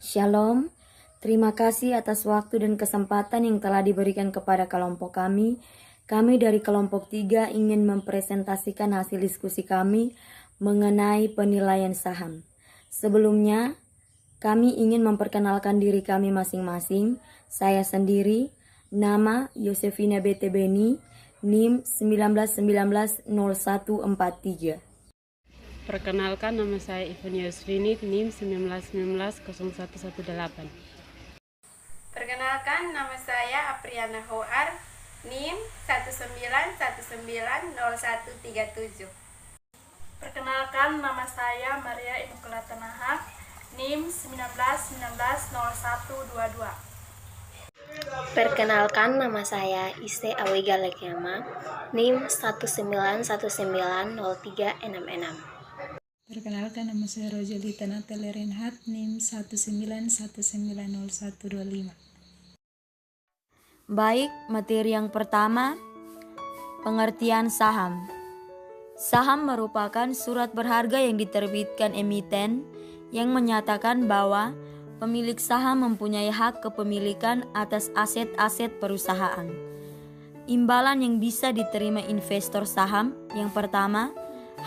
Shalom, terima kasih atas waktu dan kesempatan yang telah diberikan kepada kelompok kami. Kami dari kelompok 3 ingin mempresentasikan hasil diskusi kami mengenai penilaian saham. Sebelumnya, kami ingin memperkenalkan diri kami masing-masing. Saya sendiri, nama Yosefina BT Beni, NIM 19190143. Perkenalkan, nama saya Ivania Yusrini, NIM 19190118. Perkenalkan, nama saya Apriana Hoar, NIM 19190137. Perkenalkan, nama saya Maria Immaculata Nahak, NIM 19190122. Perkenalkan, nama saya Iste Awega Lekyama, NIM 19190366. Perkenalkan, nama saya Rojelita Natalia Renhat, NIM 19190125. Baik, materi yang pertama, pengertian saham. Saham merupakan surat berharga yang diterbitkan emiten yang menyatakan bahwa pemilik saham mempunyai hak kepemilikan atas aset-aset perusahaan. Imbalan yang bisa diterima investor saham, yang pertama,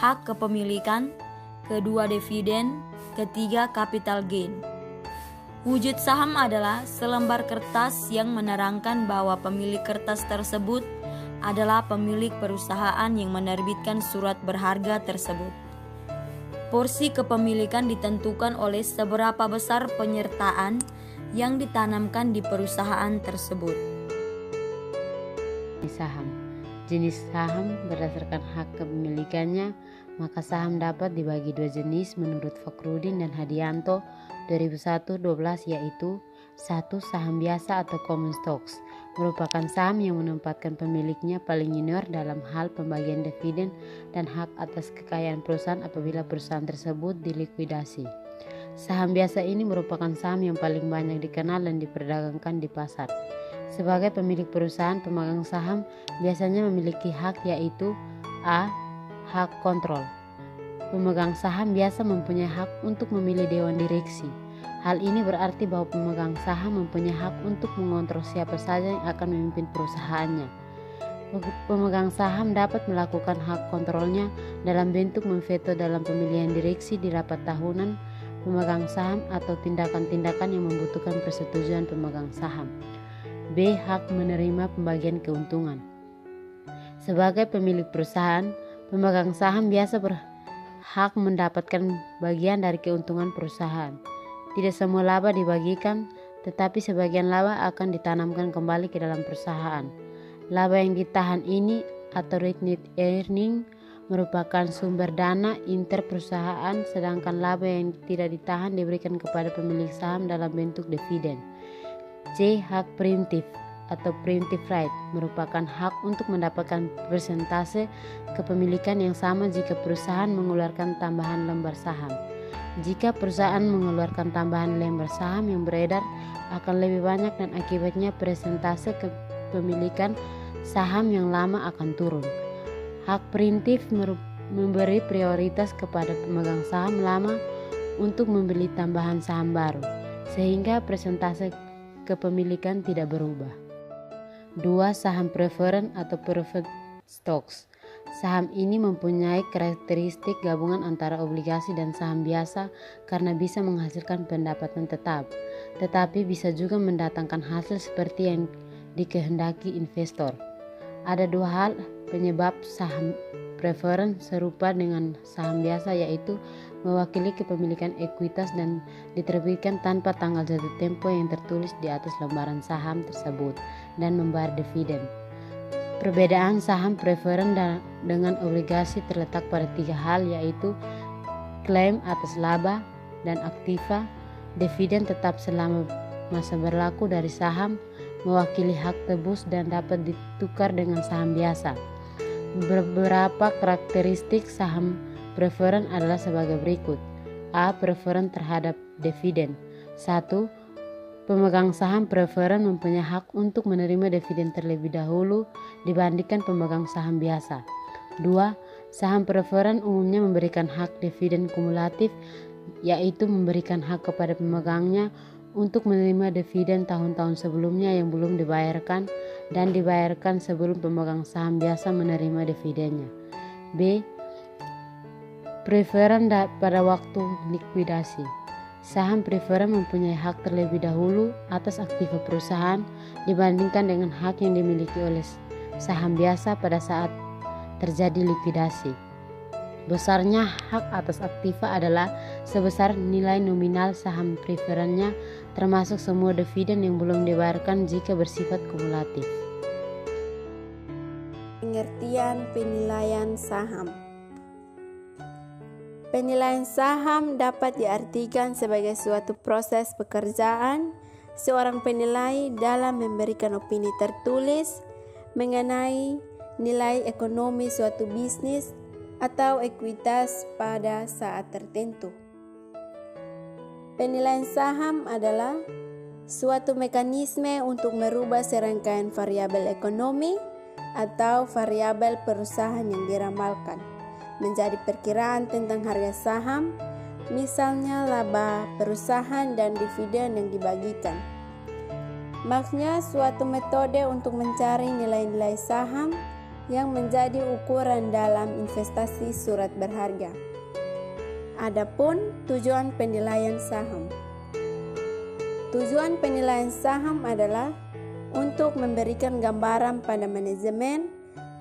hak kepemilikan, kedua dividen, ketiga capital gain. Wujud saham adalah selembar kertas yang menerangkan bahwa pemilik kertas tersebut adalah pemilik perusahaan yang menerbitkan surat berharga tersebut. Porsi kepemilikan ditentukan oleh seberapa besar penyertaan yang ditanamkan di perusahaan tersebut. Saham. Jenis saham berdasarkan hak kepemilikannya, maka saham dapat dibagi dua jenis menurut Fakhrudin dan Hadianto 2001-12, yaitu 1. Saham biasa atau common stocks, merupakan saham yang menempatkan pemiliknya paling junior dalam hal pembagian dividen dan hak atas kekayaan perusahaan apabila perusahaan tersebut dilikuidasi. Saham biasa ini merupakan saham yang paling banyak dikenal dan diperdagangkan di pasar. Sebagai pemilik perusahaan, pemegang saham biasanya memiliki hak, yaitu A. Hak kontrol. Pemegang saham biasa mempunyai hak untuk memilih dewan direksi. Hal ini berarti bahwa pemegang saham mempunyai hak untuk mengontrol siapa saja yang akan memimpin perusahaannya. Pemegang saham dapat melakukan hak kontrolnya dalam bentuk memveto dalam pemilihan direksi di rapat tahunan pemegang saham atau tindakan-tindakan yang membutuhkan persetujuan pemegang saham. B. Hak menerima pembagian keuntungan. Sebagai pemilik perusahaan, pemegang saham biasa berhak mendapatkan bagian dari keuntungan perusahaan. Tidak semua laba dibagikan, tetapi sebagian laba akan ditanamkan kembali ke dalam perusahaan. Laba yang ditahan ini atau retained earning merupakan sumber dana inter perusahaan, sedangkan laba yang tidak ditahan diberikan kepada pemilik saham dalam bentuk dividen. C. Hak preemptif atau preemptive right merupakan hak untuk mendapatkan persentase kepemilikan yang sama jika perusahaan mengeluarkan tambahan lembar saham. Jika perusahaan mengeluarkan tambahan lembar saham yang beredar akan lebih banyak dan akibatnya persentase kepemilikan saham yang lama akan turun. Hak preemptif memberi prioritas kepada pemegang saham lama untuk membeli tambahan saham baru, sehingga persentase kepemilikan tidak berubah. 2. Saham preferred atau preferred stocks. Saham ini mempunyai karakteristik gabungan antara obligasi dan saham biasa karena bisa menghasilkan pendapatan tetap, tetapi bisa juga mendatangkan hasil seperti yang dikehendaki investor. Ada dua hal penyebab saham preferred serupa dengan saham biasa, yaitu mewakili kepemilikan ekuitas dan diterbitkan tanpa tanggal jatuh tempo yang tertulis di atas lembaran saham tersebut dan membayar dividen. Perbedaan saham preferred dengan obligasi terletak pada 3 hal, yaitu klaim atas laba dan aktiva, dividen tetap selama masa berlaku dari saham, mewakili hak tebus dan dapat ditukar dengan saham biasa. Beberapa karakteristik saham preferred adalah sebagai berikut. A. Preferred terhadap dividen. 1. Pemegang saham preferred mempunyai hak untuk menerima dividen terlebih dahulu dibandingkan pemegang saham biasa. 2. Saham preferred umumnya memberikan hak dividen kumulatif yaitu memberikan hak kepada pemegangnya untuk menerima dividen tahun-tahun sebelumnya yang belum dibayarkan dan dibayarkan sebelum pemegang saham biasa menerima dividennya. B. Preferen pada waktu likuidasi. Saham preferen mempunyai hak terlebih dahulu atas aktiva perusahaan dibandingkan dengan hak yang dimiliki oleh saham biasa pada saat terjadi likuidasi. Besarnya hak atas aktiva adalah sebesar nilai nominal saham preferennya termasuk semua dividen yang belum dibayarkan jika bersifat kumulatif. Pengertian penilaian saham. Penilaian saham dapat diartikan sebagai suatu proses pekerjaan seorang penilai dalam memberikan opini tertulis mengenai nilai ekonomi suatu bisnis atau ekuitas pada saat tertentu. Penilaian saham adalah suatu mekanisme untuk merubah serangkaian variabel ekonomi atau variabel perusahaan yang diramalkan menjadi perkiraan tentang harga saham, misalnya laba perusahaan dan dividen yang dibagikan. Maksudnya suatu metode untuk mencari nilai-nilai saham yang menjadi ukuran dalam investasi surat berharga. Adapun tujuan penilaian saham. Tujuan penilaian saham adalah untuk memberikan gambaran pada manajemen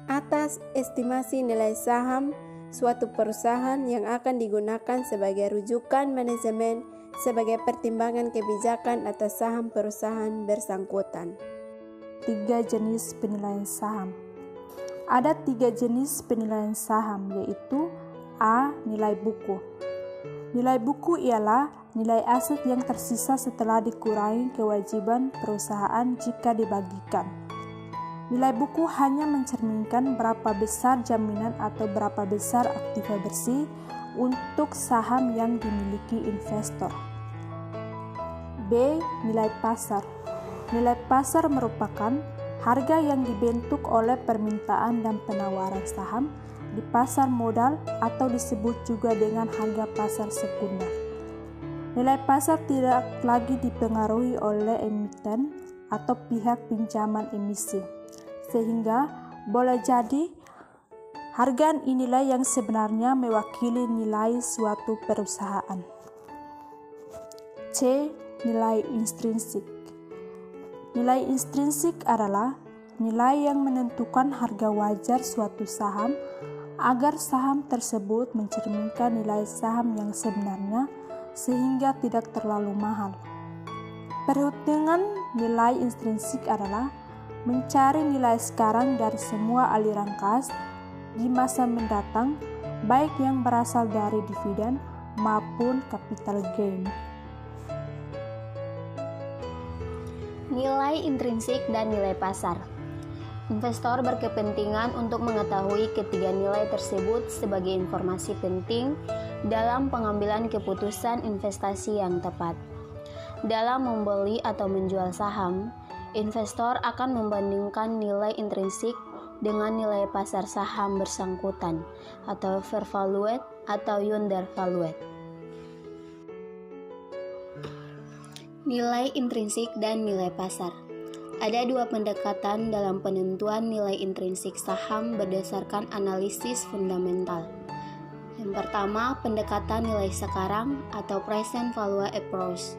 atas estimasi nilai saham suatu perusahaan yang akan digunakan sebagai rujukan manajemen sebagai pertimbangan kebijakan atas saham perusahaan bersangkutan. 3 jenis penilaian saham. Ada 3 jenis penilaian saham, yaitu A. Nilai buku. Nilai buku ialah nilai aset yang tersisa setelah dikurangi kewajiban perusahaan jika dibagikan. Nilai buku hanya mencerminkan berapa besar jaminan atau berapa besar aktiva bersih untuk saham yang dimiliki investor. B. Nilai pasar. Nilai pasar merupakan harga yang dibentuk oleh permintaan dan penawaran saham di pasar modal atau disebut juga dengan harga pasar sekunder. Nilai pasar tidak lagi dipengaruhi oleh emiten atau pihak pinjaman emisi, sehingga boleh jadi harga inilah yang sebenarnya mewakili nilai suatu perusahaan. C. Nilai intrinsik. Nilai intrinsik adalah nilai yang menentukan harga wajar suatu saham agar saham tersebut mencerminkan nilai saham yang sebenarnya sehingga tidak terlalu mahal. Perhitungan nilai intrinsik adalah mencari nilai sekarang dari semua aliran kas di masa mendatang, baik yang berasal dari dividen maupun capital gain. Nilai intrinsik dan nilai pasar. Investor berkepentingan untuk mengetahui ketiga nilai tersebut sebagai informasi penting dalam pengambilan keputusan investasi yang tepat. Dalam membeli atau menjual saham, investor akan membandingkan nilai intrinsik dengan nilai pasar saham bersangkutan atau fair value atau undervalued. Nilai intrinsik dan nilai pasar. Ada 2 pendekatan dalam penentuan nilai intrinsik saham berdasarkan analisis fundamental. Yang pertama, pendekatan nilai sekarang atau present value approach.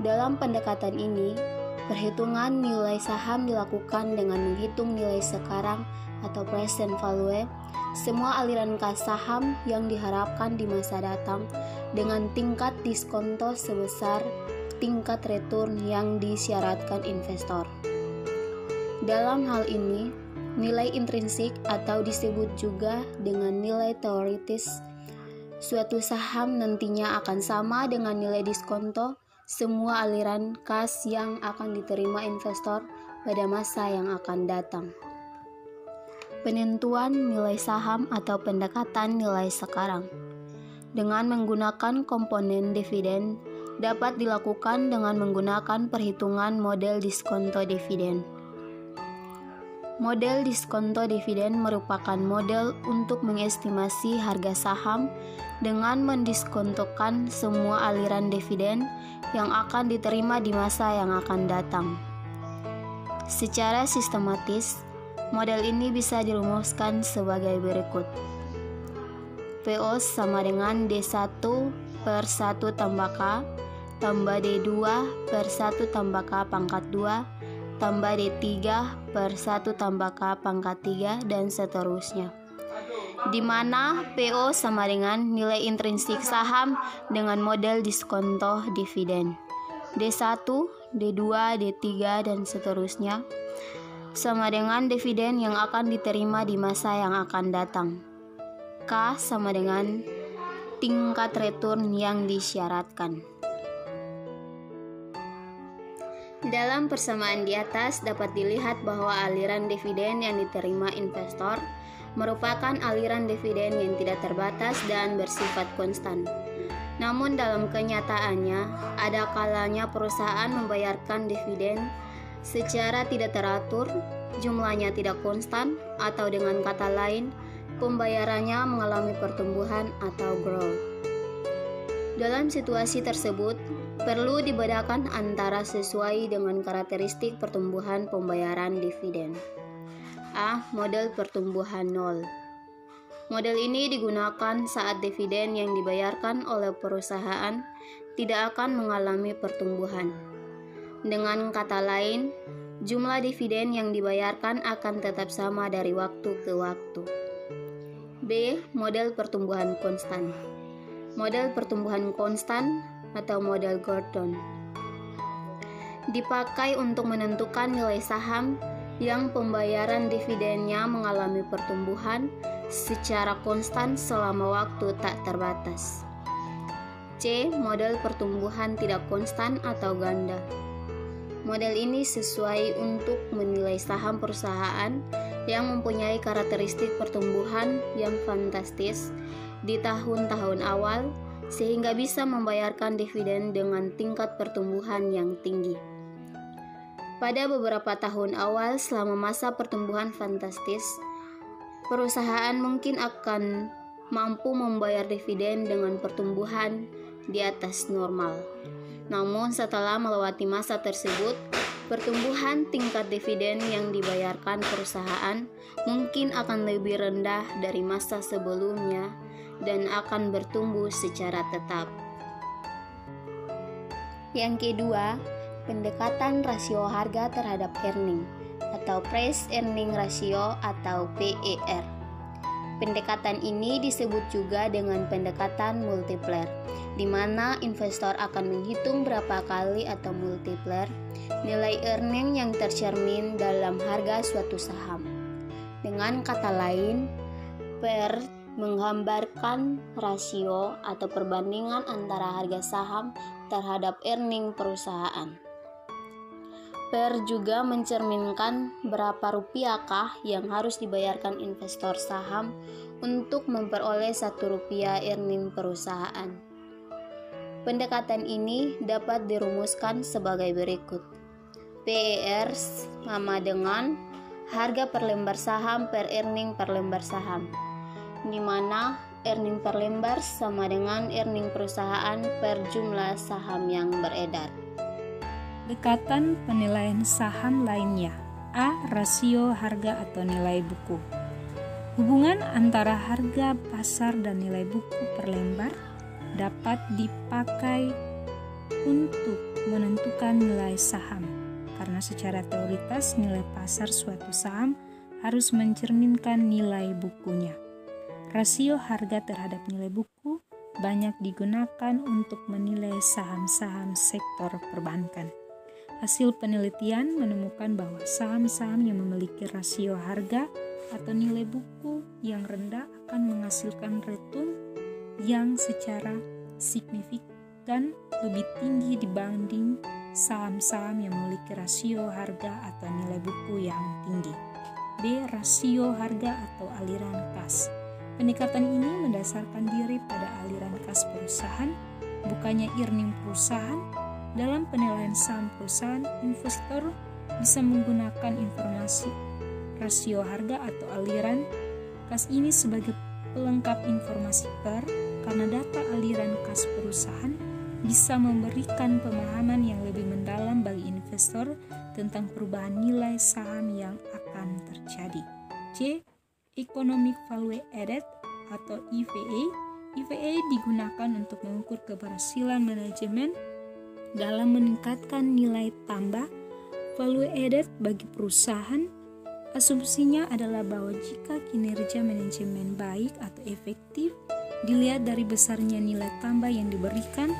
Dalam pendekatan ini, perhitungan nilai saham dilakukan dengan menghitung nilai sekarang atau present value semua aliran kas saham yang diharapkan di masa datang dengan tingkat diskonto sebesar tingkat return yang disyaratkan investor. Dalam hal ini, nilai intrinsik atau disebut juga dengan nilai teoritis suatu saham nantinya akan sama dengan nilai diskonto semua aliran kas yang akan diterima investor pada masa yang akan datang. Penentuan nilai saham atau pendekatan nilai sekarang dengan menggunakan komponen dividen dapat dilakukan dengan menggunakan perhitungan model diskonto dividen. Model diskonto dividen merupakan model untuk mengestimasi harga saham dengan mendiskontokan semua aliran dividen yang akan diterima di masa yang akan datang. Secara sistematis, model ini bisa dirumuskan sebagai berikut. PO sama dengan D1 per 1 tambah K tambah D2 per 1 tambah K pangkat 2 tambah D3 per 1 tambah K pangkat 3 dan seterusnya. Di mana PO sama dengan nilai intrinsik saham dengan model diskonto dividen. D1, D2, D3 dan seterusnya sama dengan dividen yang akan diterima di masa yang akan datang. K sama dengan tingkat return yang disyaratkan. Dalam persamaan di atas dapat dilihat bahwa aliran dividen yang diterima investor merupakan aliran dividen yang tidak terbatas dan bersifat konstan. Namun dalam kenyataannya, ada kalanya perusahaan membayarkan dividen secara tidak teratur, jumlahnya tidak konstan, atau dengan kata lain, pembayarannya mengalami pertumbuhan atau growth. Dalam situasi tersebut, perlu dibedakan antara sesuai dengan karakteristik pertumbuhan pembayaran dividen. A. Model pertumbuhan nol. Model ini digunakan saat dividen yang dibayarkan oleh perusahaan tidak akan mengalami pertumbuhan. Dengan kata lain, jumlah dividen yang dibayarkan akan tetap sama dari waktu ke waktu. B. Model pertumbuhan konstan. Model pertumbuhan konstan atau model Gordon dipakai untuk menentukan nilai saham yang pembayaran dividennya mengalami pertumbuhan secara konstan selama waktu tak terbatas. C. Model pertumbuhan tidak konstan atau ganda. Model ini sesuai untuk menilai saham perusahaan yang mempunyai karakteristik pertumbuhan yang fantastis di tahun-tahun awal sehingga bisa membayarkan dividen dengan tingkat pertumbuhan yang tinggi. Pada beberapa tahun awal selama masa pertumbuhan fantastis, perusahaan mungkin akan mampu membayar dividen dengan pertumbuhan di atas normal. Namun setelah melewati masa tersebut, pertumbuhan tingkat dividen yang dibayarkan perusahaan mungkin akan lebih rendah dari masa sebelumnya dan akan bertumbuh secara tetap. Yang kedua, pendekatan rasio harga terhadap earning atau price earning ratio atau PER. Pendekatan ini disebut juga dengan pendekatan multiplier, di mana investor akan menghitung berapa kali atau multiplier nilai earning yang tercermin dalam harga suatu saham. Dengan kata lain, PER menggambarkan rasio atau perbandingan antara harga saham terhadap earning perusahaan. PER juga mencerminkan berapa rupiahkah yang harus dibayarkan investor saham untuk memperoleh 1 rupiah earning perusahaan. Pendekatan ini dapat dirumuskan sebagai berikut. PER sama dengan harga per lembar saham per earning per lembar saham, di mana earning per lembar sama dengan earning perusahaan per jumlah saham yang beredar. Pendekatan penilaian saham lainnya. A. Rasio harga atau nilai buku. Hubungan antara harga pasar dan nilai buku per lembar dapat dipakai untuk menentukan nilai saham, karena secara teoritas nilai pasar suatu saham harus mencerminkan nilai bukunya. Rasio harga terhadap nilai buku banyak digunakan untuk menilai saham-saham sektor perbankan. Hasil penelitian menemukan bahwa saham-saham yang memiliki rasio harga atau nilai buku yang rendah akan menghasilkan return yang secara signifikan lebih tinggi dibanding saham-saham yang memiliki rasio harga atau nilai buku yang tinggi. B. Rasio harga atau aliran kas. Pendekatan ini mendasarkan diri pada aliran kas perusahaan, bukannya earning perusahaan. Dalam penilaian saham perusahaan, investor bisa menggunakan informasi rasio harga atau aliran kas ini sebagai pelengkap informasi karena data aliran kas perusahaan bisa memberikan pemahaman yang lebih mendalam bagi investor tentang perubahan nilai saham yang akan terjadi. C. Economic Value Added atau EVA. EVA digunakan untuk mengukur keberhasilan manajemen dalam meningkatkan nilai tambah value added bagi perusahaan. Asumsinya adalah bahwa jika kinerja manajemen baik atau efektif dilihat dari besarnya nilai tambah yang diberikan,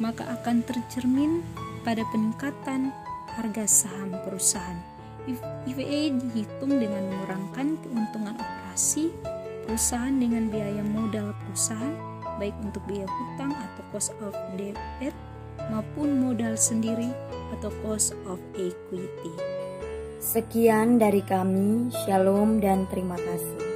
maka akan tercermin pada peningkatan harga saham perusahaan. EVA dihitung dengan mengurangkan keuntungan operasi perusahaan dengan biaya modal perusahaan, baik untuk biaya hutang atau cost of debt maupun modal sendiri atau cost of equity. Sekian dari kami, shalom dan terima kasih.